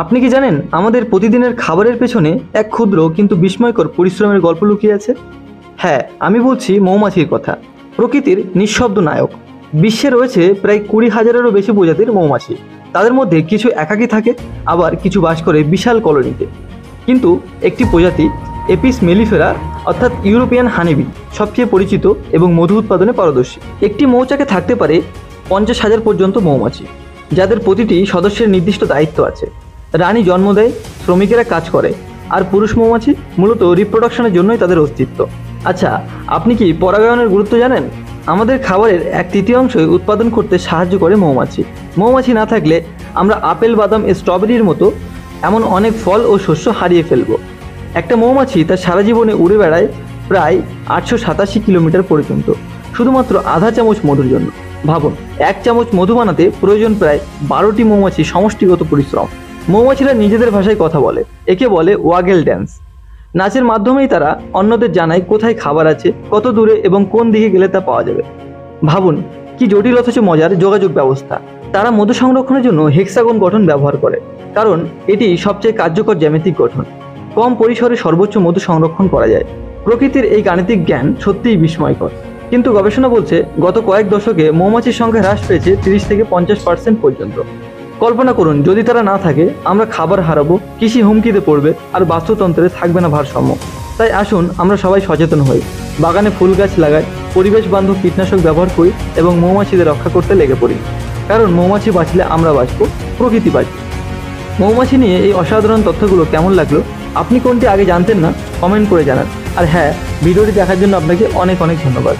আপনি কি জানেন আমাদের প্রতিদিনের খাবারের পেছনে এক ক্ষুদ্র কিন্তু বিস্ময়কর পরিশ্রমের গল্প লুকিয়ে আছে? হ্যাঁ, আমি বলছি মৌমাছির কথা। প্রকৃতির নিঃশব্দ নায়ক। বিশ্বে রয়েছে প্রায় 20,000-এরও বেশি প্রজাতির মৌমাছি। তাদের মধ্যে কিছু একাকী থাকে, আবার কিছু বাস করে বিশাল কলোনিতে। কিন্তু একটি প্রজাতি, এপিস মেলিফেরা অর্থাৎ ইউরোপিয়ান হানিবি, সবচেয়ে পরিচিত এবং মধু উৎপাদনে পারদর্শী। একটি মৌচাকে থাকতে পারে 50,000 পর্যন্ত মৌমাছি, যাদের প্রতিটি সদস্যের নির্দিষ্ট দায়িত্ব আছে। রানী জন্ম দেয়, শ্রমিকেরা কাজ করে, আর পুরুষ মৌমাছি মূলত রিপ্রোডাকশনের জন্যই তাদের অস্তিত্ব। আচ্ছা, আপনি কি পরাগায়নের গুরুত্ব জানেন? আমাদের খাবারের 1/3 উৎপাদন করতে সাহায্য করে মৌমাছি। মৌমাছি না থাকলে আমরা আপেল, বাদাম, স্ট্রবেরির মতো এমন অনেক ফল ও শস্য হারিয়ে ফেলব। একটা মৌমাছি তার সারা জীবনে উড়ে বেড়ায় প্রায় 887 কিলোমিটার পর্যন্ত, শুধুমাত্র আধা চামচ মধুর জন্য। ভাবুন, 1 চামচ মধু বানাতে প্রয়োজন প্রায় 12টি মৌমাছি সমষ্টিগত পরিশ্রম। মৌমাছিরা নিজেদের ভাষায় কথা বলে, একে বলে ওয়াগেল ড্যান্স। নাচের মাধ্যমেই তারা অন্যদের জানায় কোথায় খাবার আছে, কত দূরে এবং কোন দিকে গেলে তা পাওয়া যাবে। ভাবুন, কি জটিল অথচ মজার যোগাযোগ ব্যবস্থা। তারা মধু সংরক্ষণের জন্য হেক্সাগন গঠন ব্যবহার করে, কারণ এটি সবচেয়ে কার্যকর জ্যামিতিক গঠন। কম পরিসরে সর্বোচ্চ মধু সংরক্ষণ করা যায়। প্রকৃতির এই গাণিতিক জ্ঞান সত্যিই বিস্ময়কর। কিন্তু গবেষণা বলছে গত কয়েক দশকে মৌমাছির সংখ্যা হ্রাস পেয়েছে 30-50% পর্যন্ত। কল্পনা করুন, যদি তারা না থাকে, আমরা খাবার হারাবো, কৃষি হুমকিতে পড়বে, আর বাস্তুতন্ত্রে থাকবে না ভারসাম্য। তাই আসুন আমরা সবাই সচেতন হই, বাগানে ফুল গাছ লাগাই, পরিবেশ বান্ধব কীটনাশক ব্যবহার করি এবং মৌমাছিদের রক্ষা করতে লেগে পড়ি। কারণ মৌমাছি বাঁচলে আমরা বাঁচবো, প্রকৃতি বাঁচবে। মৌমাছি নিয়ে এই অসাধারণ তথ্যগুলো কেমন লাগলো? আপনি কোনটি আগে জানতেন না? কমেন্ট করে জানান। আর হ্যাঁ, ভিডিওটি দেখার জন্য আপনাকে অনেক অনেক ধন্যবাদ।